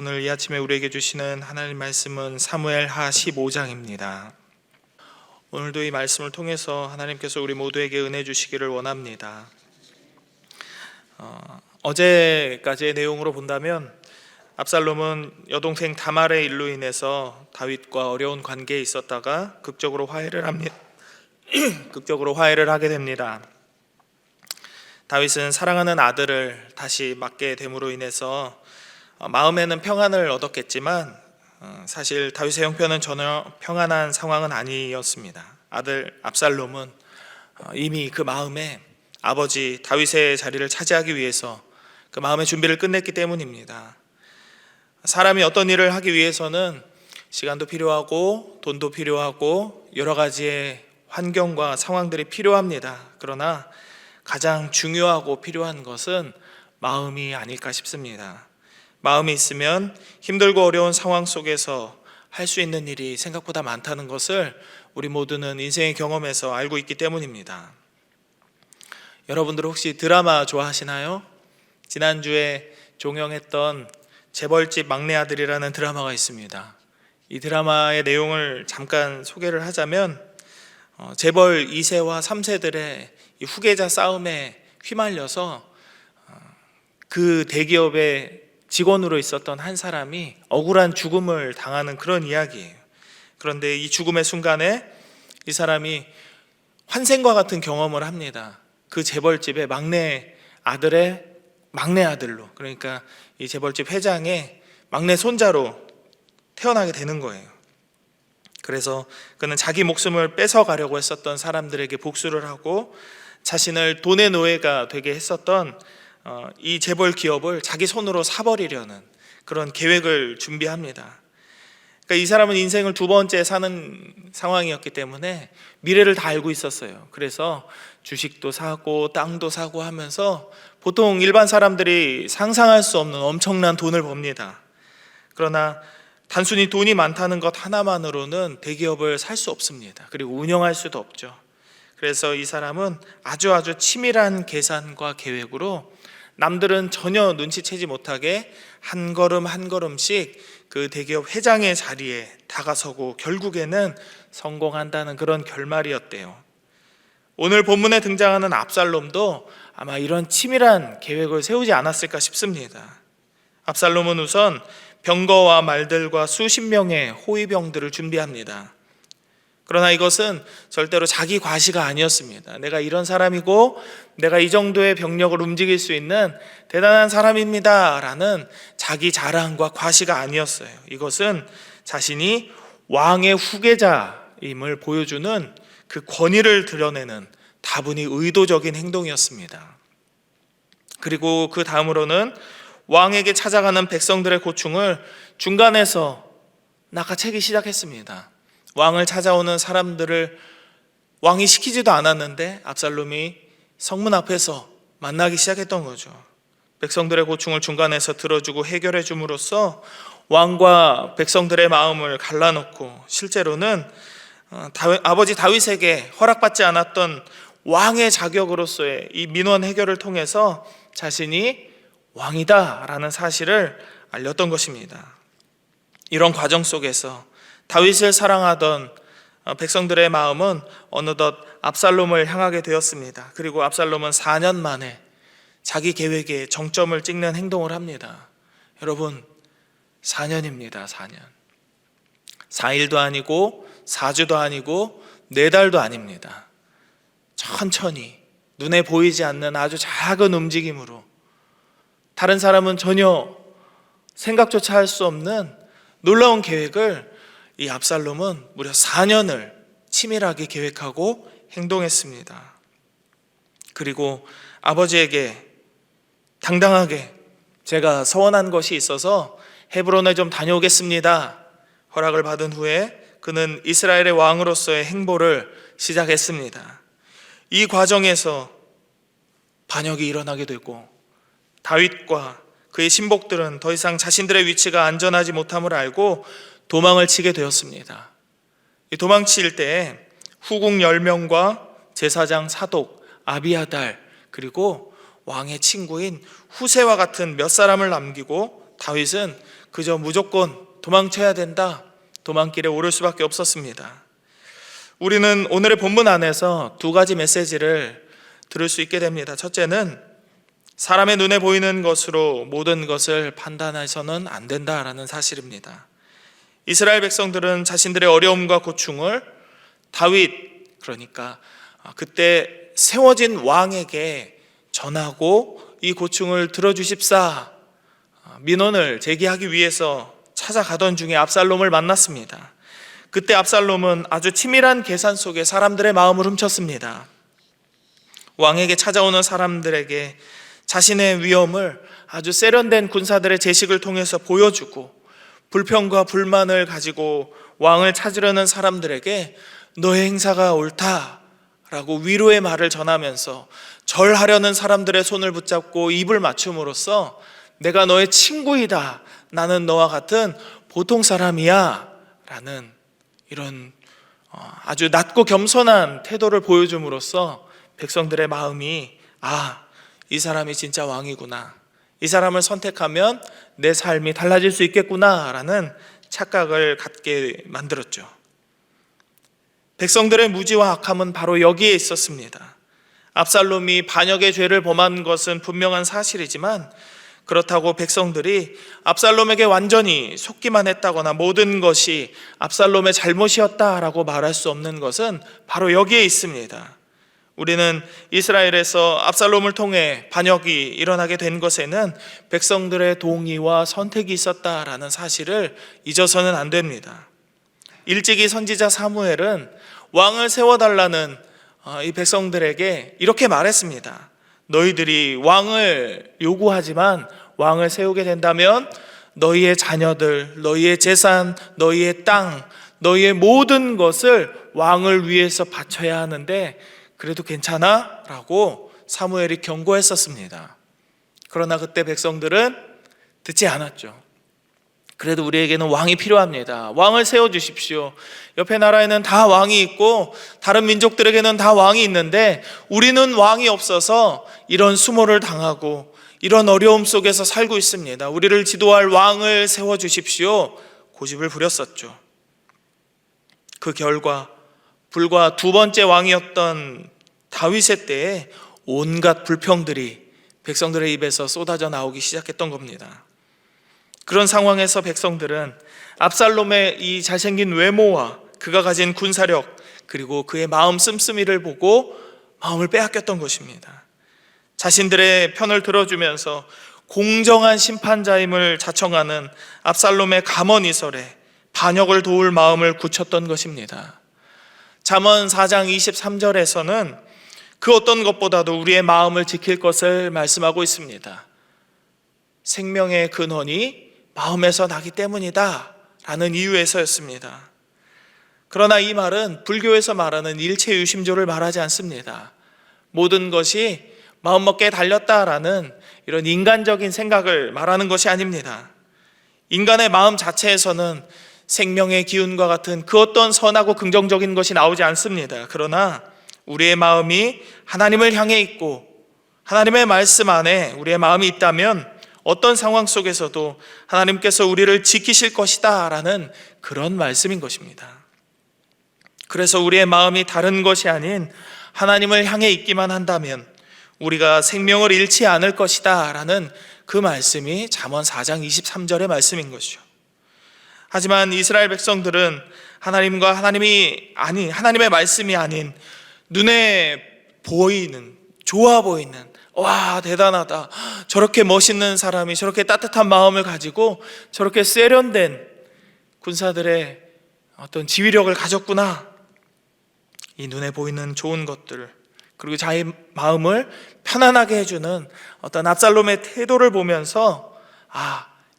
오늘 이 아침에 우리에게 주시는 하나님 말씀은 사무엘하 15장입니다. 오늘도 이 말씀을 통해서 하나님께서 우리 모두에게 은혜 주시기를 원합니다. 어제까지의 내용으로 본다면 압살롬은 여동생 다말의 일로 인해서 다윗과 어려운 관계에 있었다가 극적으로 화해를 하게 됩니다. 다윗은 사랑하는 아들을 다시 맞게 됨으로 인해서 마음에는 평안을 얻었겠지만 사실 다윗의 형편은 전혀 평안한 상황은 아니었습니다. 아들 압살롬은 이미 그 마음에 아버지 다윗의 자리를 차지하기 위해서 그 마음의 준비를 끝냈기 때문입니다. 사람이 어떤 일을 하기 위해서는 시간도 필요하고 돈도 필요하고 여러 가지의 환경과 상황들이 필요합니다. 그러나 가장 중요하고 필요한 것은 마음이 아닐까 싶습니다. 마음이 있으면 힘들고 어려운 상황 속에서 할 수 있는 일이 생각보다 많다는 것을 우리 모두는 인생의 경험에서 알고 있기 때문입니다. 여러분들 혹시 드라마 좋아하시나요? 지난주에 종영했던 재벌집 막내 아들이라는 드라마가 있습니다. 이 드라마의 내용을 잠깐 소개를 하자면 재벌 2세와 3세들의 이 후계자 싸움에 휘말려서 그 대기업의 직원으로 있었던 한 사람이 억울한 죽음을 당하는 그런 이야기예요. 그런데 이 죽음의 순간에 이 사람이 환생과 같은 경험을 합니다. 그 재벌집의 막내 아들의 막내 아들로, 그러니까 이 재벌집 회장의 막내 손자로 태어나게 되는 거예요. 그래서 그는 자기 목숨을 뺏어가려고 했었던 사람들에게 복수를 하고 자신을 돈의 노예가 되게 했었던 이 재벌 기업을 자기 손으로 사버리려는 그런 계획을 준비합니다. 그러니까 이 사람은 인생을 두 번째 사는 상황이었기 때문에 미래를 다 알고 있었어요. 그래서 주식도 사고 땅도 사고 하면서 보통 일반 사람들이 상상할 수 없는 엄청난 돈을 법니다. 그러나 단순히 돈이 많다는 것 하나만으로는 대기업을 살 수 없습니다. 그리고 운영할 수도 없죠. 그래서 이 사람은 아주 치밀한 계산과 계획으로 남들은 전혀 눈치채지 못하게 한 걸음 한 걸음씩 그 대기업 회장의 자리에 다가서고 결국에는 성공한다는 그런 결말이었대요. 오늘 본문에 등장하는 압살롬도 아마 이런 치밀한 계획을 세우지 않았을까 싶습니다. 압살롬은 우선 병거와 말들과 수십 명의 호위병들을 준비합니다. 그러나 이것은 절대로 자기 과시가 아니었습니다. 내가 이런 사람이고 내가 이 정도의 병력을 움직일 수 있는 대단한 사람입니다 라는 자기 자랑과 과시가 아니었어요. 이것은 자신이 왕의 후계자임을 보여주는 그 권위를 드러내는 다분히 의도적인 행동이었습니다. 그리고 그 다음으로는 왕에게 찾아가는 백성들의 고충을 중간에서 낚아채기 시작했습니다. 왕을 찾아오는 사람들을 왕이 시키지도 않았는데 압살롬이 성문 앞에서 만나기 시작했던 거죠. 백성들의 고충을 중간에서 들어주고 해결해 줌으로써 왕과 백성들의 마음을 갈라놓고 실제로는 아버지 다윗에게 허락받지 않았던 왕의 자격으로서의 이 민원 해결을 통해서 자신이 왕이다라는 사실을 알렸던 것입니다. 이런 과정 속에서 다윗을 사랑하던 백성들의 마음은 어느덧 압살롬을 향하게 되었습니다. 그리고 압살롬은 4년 만에 자기 계획에 정점을 찍는 행동을 합니다. 여러분, 4년입니다. 4년. 4일도 아니고 4주도 아니고 4달도 아닙니다. 천천히 눈에 보이지 않는 아주 작은 움직임으로 다른 사람은 전혀 생각조차 할 수 없는 놀라운 계획을 이 압살롬은 무려 4년을 치밀하게 계획하고 행동했습니다. 그리고 아버지에게 당당하게 제가 서원한 것이 있어서 헤브론에 좀 다녀오겠습니다 허락을 받은 후에 그는 이스라엘의 왕으로서의 행보를 시작했습니다. 이 과정에서 반역이 일어나게 되고 다윗과 그의 신복들은 더 이상 자신들의 위치가 안전하지 못함을 알고 도망을 치게 되었습니다. 도망칠 때 후궁 10명과 제사장 사독 아비아달 그리고 왕의 친구인 후세와 같은 몇 사람을 남기고 다윗은 그저 무조건 도망쳐야 된다, 도망길에 오를 수밖에 없었습니다. 우리는 오늘의 본문 안에서 두 가지 메시지를 들을 수 있게 됩니다. 첫째는 사람의 눈에 보이는 것으로 모든 것을 판단해서는 안 된다라는 사실입니다. 이스라엘 백성들은 자신들의 어려움과 고충을 다윗, 그러니까 그때 세워진 왕에게 전하고 이 고충을 들어주십사 민원을 제기하기 위해서 찾아가던 중에 압살롬을 만났습니다. 그때 압살롬은 아주 치밀한 계산 속에 사람들의 마음을 훔쳤습니다. 왕에게 찾아오는 사람들에게 자신의 위험을 아주 세련된 군사들의 제식을 통해서 보여주고, 불평과 불만을 가지고 왕을 찾으려는 사람들에게 너의 행사가 옳다라고 위로의 말을 전하면서 절하려는 사람들의 손을 붙잡고 입을 맞춤으로써 내가 너의 친구이다, 나는 너와 같은 보통 사람이야 라는 이런 아주 낮고 겸손한 태도를 보여줌으로써 백성들의 마음이 이 사람이 진짜 왕이구나, 이 사람을 선택하면 내 삶이 달라질 수 있겠구나 라는 착각을 갖게 만들었죠. 백성들의 무지와 악함은 바로 여기에 있었습니다. 압살롬이 반역의 죄를 범한 것은 분명한 사실이지만, 그렇다고 백성들이 압살롬에게 완전히 속기만 했다거나 모든 것이 압살롬의 잘못이었다라고 말할 수 없는 것은 바로 여기에 있습니다. 우리는 이스라엘에서 압살롬을 통해 반역이 일어나게 된 것에는 백성들의 동의와 선택이 있었다라는 사실을 잊어서는 안 됩니다. 일찍이 선지자 사무엘은 왕을 세워달라는 이 백성들에게 이렇게 말했습니다. 너희들이 왕을 요구하지만 왕을 세우게 된다면 너희의 자녀들, 너희의 재산, 너희의 땅, 너희의 모든 것을 왕을 위해서 바쳐야 하는데 그래도 괜찮아? 라고 사무엘이 경고했었습니다. 그러나 그때 백성들은 듣지 않았죠. 그래도 우리에게는 왕이 필요합니다. 왕을 세워주십시오. 옆에 나라에는 다 왕이 있고 다른 민족들에게는 다 왕이 있는데 우리는 왕이 없어서 이런 수모를 당하고 이런 어려움 속에서 살고 있습니다. 우리를 지도할 왕을 세워주십시오. 고집을 부렸었죠. 그 결과 불과 두 번째 왕이었던 다윗의 때에 온갖 불평들이 백성들의 입에서 쏟아져 나오기 시작했던 겁니다. 그런 상황에서 백성들은 압살롬의 이 잘생긴 외모와 그가 가진 군사력, 그리고 그의 마음 씀씀이를 보고 마음을 빼앗겼던 것입니다. 자신들의 편을 들어주면서 공정한 심판자임을 자청하는 압살롬의 감언이설에 반역을 도울 마음을 굳혔던 것입니다. 잠언 4장 23절에서는 그 어떤 것보다도 우리의 마음을 지킬 것을 말씀하고 있습니다. 생명의 근원이 마음에서 나기 때문이다 라는 이유에서였습니다. 그러나 이 말은 불교에서 말하는 일체유심조를 말하지 않습니다. 모든 것이 마음먹기에 달렸다라는 이런 인간적인 생각을 말하는 것이 아닙니다. 인간의 마음 자체에서는 생명의 기운과 같은 그 어떤 선하고 긍정적인 것이 나오지 않습니다. 그러나 우리의 마음이 하나님을 향해 있고 하나님의 말씀 안에 우리의 마음이 있다면 어떤 상황 속에서도 하나님께서 우리를 지키실 것이다 라는 그런 말씀인 것입니다. 그래서 우리의 마음이 다른 것이 아닌 하나님을 향해 있기만 한다면 우리가 생명을 잃지 않을 것이다 라는 그 말씀이 잠언 4장 23절의 말씀인 것이죠. 하지만 이스라엘 백성들은 하나님의 말씀이 아닌 눈에 보이는, 좋아 보이는, 와 대단하다, 저렇게 멋있는 사람이 저렇게 따뜻한 마음을 가지고 저렇게 세련된 군사들의 어떤 지휘력을 가졌구나, 이 눈에 보이는 좋은 것들, 그리고 자기 마음을 편안하게 해주는 어떤 압살롬의 태도를 보면서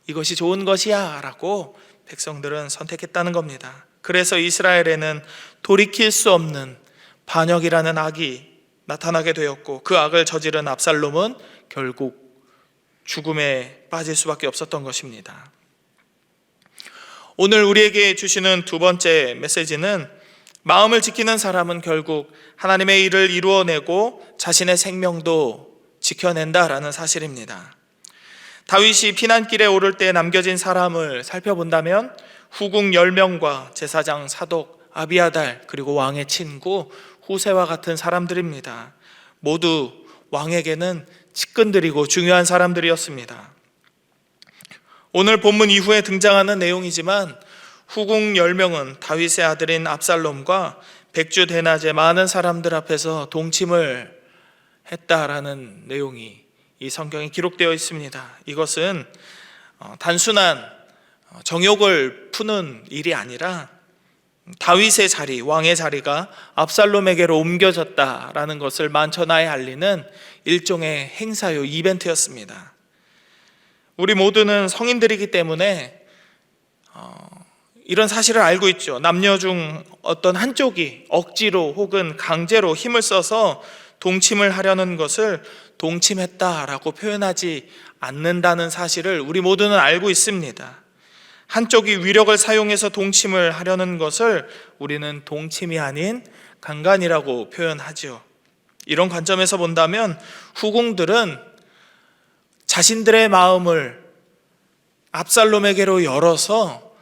이것이 좋은 것이야 라고 백성들은 선택했다는 겁니다. 그래서 이스라엘에는 돌이킬 수 없는 반역이라는 악이 나타나게 되었고, 그 악을 저지른 압살롬은 결국 죽음에 빠질 수밖에 없었던 것입니다. 오늘 우리에게 주시는 두 번째 메시지는 마음을 지키는 사람은 결국 하나님의 일을 이루어내고 자신의 생명도 지켜낸다라는 사실입니다. 다윗이 피난길에 오를 때 남겨진 사람을 살펴본다면 후궁 10명과 제사장 사독 아비아달, 그리고 왕의 친구 후세와 같은 사람들입니다. 모두 왕에게는 측근들이고 중요한 사람들이었습니다. 오늘 본문 이후에 등장하는 내용이지만 후궁 10명은 다윗의 아들인 압살롬과 백주 대낮에 많은 사람들 앞에서 동침을 했다라는 내용이 이 성경에 기록되어 있습니다. 이것은 단순한 정욕을 푸는 일이 아니라 다윗의 자리, 왕의 자리가 압살롬에게로 옮겨졌다라는 것을 만천하에 알리는 일종의 행사요, 이벤트였습니다. 우리 모두는 성인들이기 때문에 이런 사실을 알고 있죠. 남녀 중 어떤 한쪽이 억지로 혹은 강제로 힘을 써서 동침을 하려는 것을 동침했다라고 표현하지 않는다는 사실을 우리 모두는 알고 있습니다. 한쪽이 위력을 사용해서 동침을 하려는 것을 우리는 동침이 아닌 강간이라고 표현하죠. 이런 관점에서 본다면 후궁들은 자신들의 마음을 압살롬에게로 열어서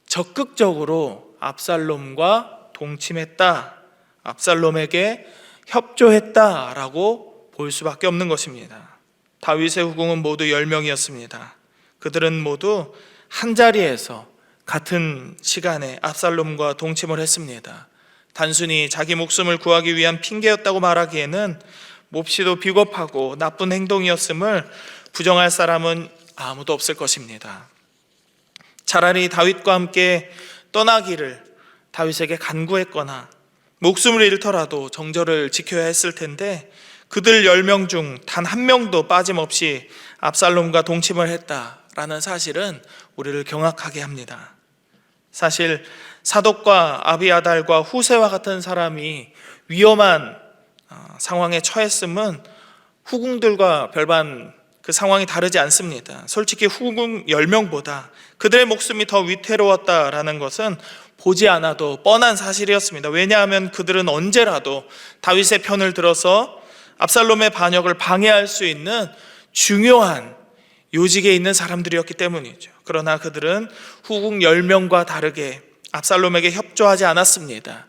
적극적으로 압살롬과 동침했다, 압살롬에게 협조했다라고 볼 수밖에 없는 것입니다. 다윗의 후궁은 모두 10명이었습니다. 그들은 모두 한 자리에서 같은 시간에 압살롬과 동침을 했습니다. 단순히 자기 목숨을 구하기 위한 핑계였다고 말하기에는 몹시도 비겁하고 나쁜 행동이었음을 부정할 사람은 아무도 없을 것입니다. 차라리 다윗과 함께 떠나기를 다윗에게 간구했거나 목숨을 잃더라도 정절을 지켜야 했을 텐데 그들 10명 중 단 한 명도 빠짐없이 압살롬과 동침을 했다라는 사실은 우리를 경악하게 합니다. 사실 사독과 아비아달과 후세와 같은 사람이 위험한 상황에 처했음은 후궁들과 별반 그 상황이 다르지 않습니다. 솔직히 후궁 10명보다 그들의 목숨이 더 위태로웠다라는 것은 보지 않아도 뻔한 사실이었습니다. 왜냐하면 그들은 언제라도 다윗의 편을 들어서 압살롬의 반역을 방해할 수 있는 중요한 요직에 있는 사람들이었기 때문이죠. 그러나 그들은 후궁 10명과 다르게 압살롬에게 협조하지 않았습니다.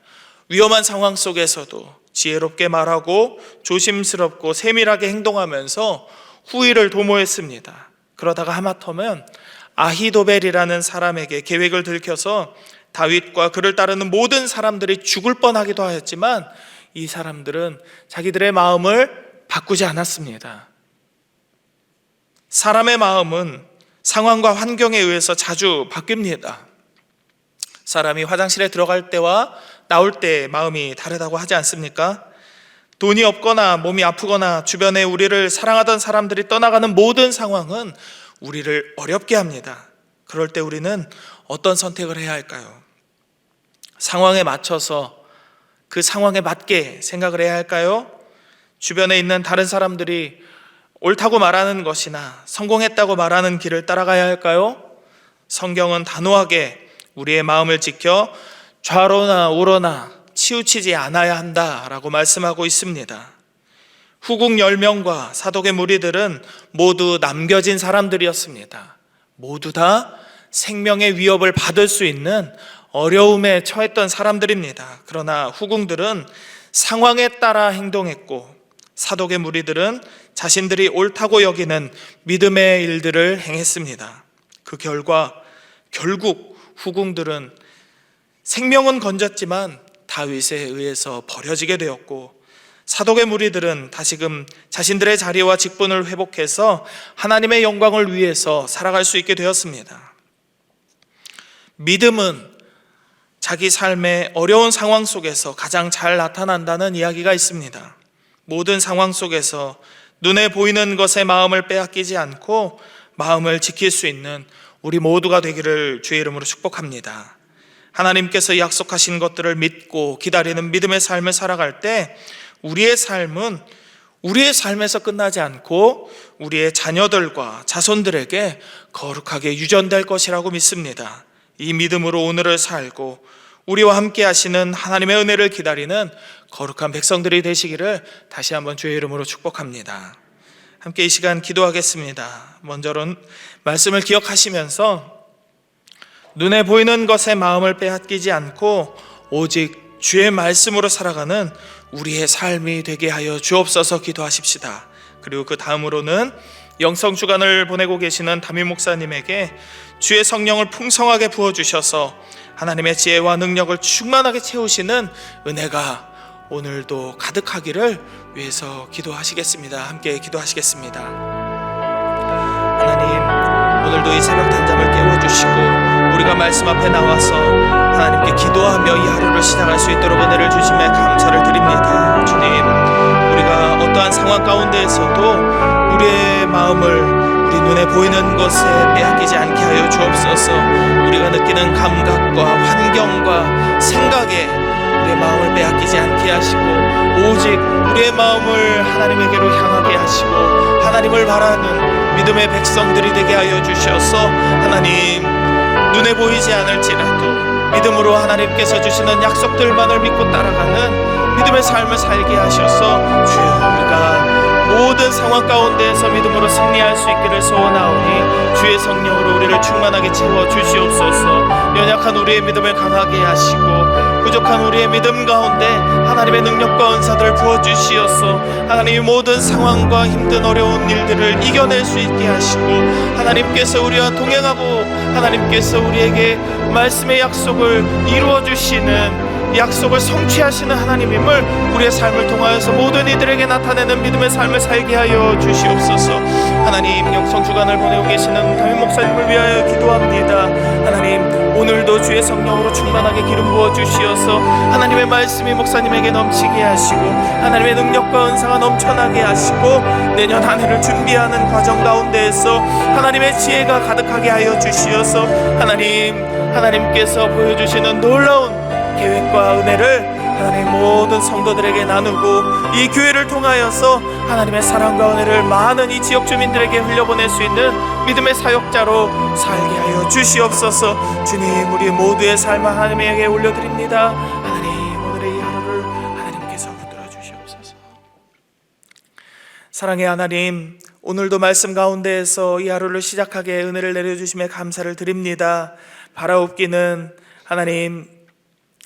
위험한 상황 속에서도 지혜롭게 말하고 조심스럽고 세밀하게 행동하면서 후위를 도모했습니다. 그러다가 하마터면 아히도벨이라는 사람에게 계획을 들켜서 다윗과 그를 따르는 모든 사람들이 죽을 뻔하기도 하였지만 이 사람들은 자기들의 마음을 바꾸지 않았습니다. 사람의 마음은 상황과 환경에 의해서 자주 바뀝니다. 사람이 화장실에 들어갈 때와 나올 때 마음이 다르다고 하지 않습니까? 돈이 없거나 몸이 아프거나 주변에 우리를 사랑하던 사람들이 떠나가는 모든 상황은 우리를 어렵게 합니다. 그럴 때 우리는 어떤 선택을 해야 할까요? 상황에 맞춰서 그 상황에 맞게 생각을 해야 할까요? 주변에 있는 다른 사람들이 옳다고 말하는 것이나 성공했다고 말하는 길을 따라가야 할까요? 성경은 단호하게 우리의 마음을 지켜 좌로나 우로나 치우치지 않아야 한다라고 말씀하고 있습니다. 후궁 10명과 사독의 무리들은 모두 남겨진 사람들이었습니다. 모두 다 생명의 위협을 받을 수 있는 어려움에 처했던 사람들입니다. 그러나 후궁들은 상황에 따라 행동했고 사독의 무리들은 자신들이 옳다고 여기는 믿음의 일들을 행했습니다. 그 결과 결국 후궁들은 생명은 건졌지만 다윗에 의해서 버려지게 되었고 사독의 무리들은 다시금 자신들의 자리와 직분을 회복해서 하나님의 영광을 위해서 살아갈 수 있게 되었습니다. 믿음은 자기 삶의 어려운 상황 속에서 가장 잘 나타난다는 이야기가 있습니다. 모든 상황 속에서 눈에 보이는 것에 마음을 빼앗기지 않고 마음을 지킬 수 있는 우리 모두가 되기를 주의 이름으로 축복합니다. 하나님께서 약속하신 것들을 믿고 기다리는 믿음의 삶을 살아갈 때 우리의 삶은 우리의 삶에서 끝나지 않고 우리의 자녀들과 자손들에게 거룩하게 유전될 것이라고 믿습니다. 이 믿음으로 오늘을 살고 우리와 함께 하시는 하나님의 은혜를 기다리는 거룩한 백성들이 되시기를 다시 한번 주의 이름으로 축복합니다. 함께 이 시간 기도하겠습니다. 먼저는 말씀을 기억하시면서 눈에 보이는 것에 마음을 빼앗기지 않고 오직 주의 말씀으로 살아가는 우리의 삶이 되게 하여 주옵소서 기도하십시다. 그리고 그 다음으로는 영성주간을 보내고 계시는 담임 목사님에게 주의 성령을 풍성하게 부어주셔서 하나님의 지혜와 능력을 충만하게 채우시는 은혜가 오늘도 가득하기를 위해서 기도하시겠습니다. 함께 기도하시겠습니다. 하나님, 오늘도 이 새벽 단잠을 깨워주시고 우리가 말씀 앞에 나와서 하나님께 기도하며 이 하루를 시작할 수 있도록 은혜를 주심에 감사를 드립니다. 주님, 우리가 어떠한 상황 가운데에서도 우리의 마음을 우리 눈에 보이는 것에 빼앗기지 않게 하여 주옵소서. 우리가 느끼는 감각과 환경과 생각에 우리의 마음을 빼앗기지 않게 하시고 오직 우리의 마음을 하나님에게로 향하게 하시고 하나님을 바라는 믿음의 백성들이 되게 하여 주셔서 하나님, 눈에 보이지 않을지라도 믿음으로 하나님께서 주시는 약속들만을 믿고 따라가는 믿음의 삶을 살게 하셔서 주여, 우리가 모든 상황 가운데에서 믿음으로 승리할 수 있기를 소원하오니 주의 성령으로 우리를 충만하게 채워 주시옵소서. 연약한 우리의 믿음을 강하게 하시고 부족한 우리의 믿음 가운데 하나님의 능력과 은사들을 부어주시옵소서. 하나님이 모든 상황과 힘든 어려운 일들을 이겨낼 수 있게 하시고 하나님께서 우리와 동행하고 하나님께서 우리에게 말씀의 약속을 이루어주시는 약속을 성취하시는 하나님임을 우리의 삶을 통하여서 모든 이들에게 나타내는 믿음의 삶을 살게 하여 주시옵소서. 하나님, 영성주간을 보내고 계시는 담임 목사님을 위하여 기도합니다. 하나님, 오늘도 주의 성령으로 충만하게 기름 부어 주시어서 하나님의 말씀이 목사님에게 넘치게 하시고 하나님의 능력과 은사가 넘쳐나게 하시고 내년 한 해를 준비하는 과정 가운데에서 하나님의 지혜가 가득하게 하여 주시어서 하나님께서 보여주시는 놀라운 계획과 은혜를 하나님 모든 성도들에게 나누고 이 교회를 통하여서 하나님의 사랑과 은혜를 많은 이 지역 주민들에게 흘려보낼 수 있는 믿음의 사역자로 살게 하여 주시옵소서. 주님, 우리 모두의 삶을 하나님에게 올려드립니다. 하나님, 오늘의 이 하루를 하나님께서 붙들어 주시옵소서. 사랑의 하나님, 오늘도 말씀 가운데에서 이 하루를 시작하게 은혜를 내려주심에 감사를 드립니다. 바라옵기는 하나님,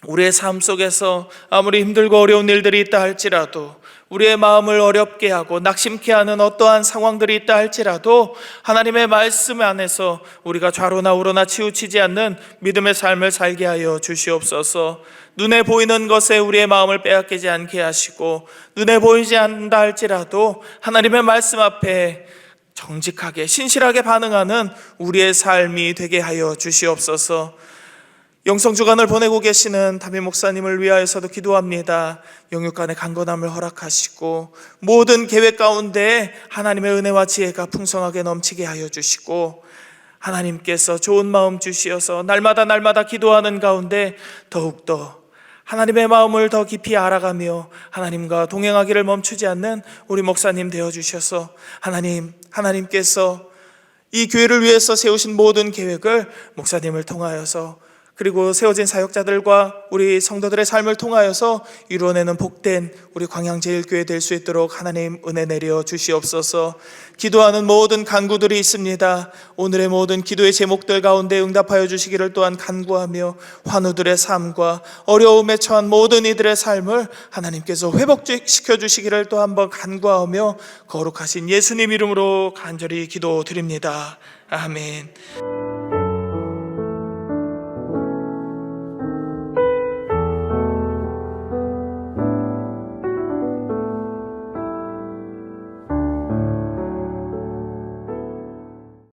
우리의 삶 속에서 아무리 힘들고 어려운 일들이 있다 할지라도 우리의 마음을 어렵게 하고 낙심케 하는 어떠한 상황들이 있다 할지라도 하나님의 말씀 안에서 우리가 좌로나 우로나 치우치지 않는 믿음의 삶을 살게 하여 주시옵소서. 눈에 보이는 것에 우리의 마음을 빼앗기지 않게 하시고 눈에 보이지 않는다 할지라도 하나님의 말씀 앞에 정직하게 신실하게 반응하는 우리의 삶이 되게 하여 주시옵소서. 영성주간을 보내고 계시는 담임 목사님을 위하여서도 기도합니다. 영육간의 강건함을 허락하시고 모든 계획 가운데 하나님의 은혜와 지혜가 풍성하게 넘치게 하여 주시고 하나님께서 좋은 마음 주시어서 날마다 기도하는 가운데 더욱더 하나님의 마음을 더 깊이 알아가며 하나님과 동행하기를 멈추지 않는 우리 목사님 되어주셔서 하나님께서 이 교회를 위해서 세우신 모든 계획을 목사님을 통하여서 그리고 세워진 사역자들과 우리 성도들의 삶을 통하여서 이루어내는 복된 우리 광양제일교회 될 수 있도록 하나님 은혜 내려 주시옵소서. 기도하는 모든 간구들이 있습니다. 오늘의 모든 기도의 제목들 가운데 응답하여 주시기를 또한 간구하며 환우들의 삶과 어려움에 처한 모든 이들의 삶을 하나님께서 회복시켜 주시기를 또 한번 간구하며 거룩하신 예수님 이름으로 간절히 기도드립니다. 아멘.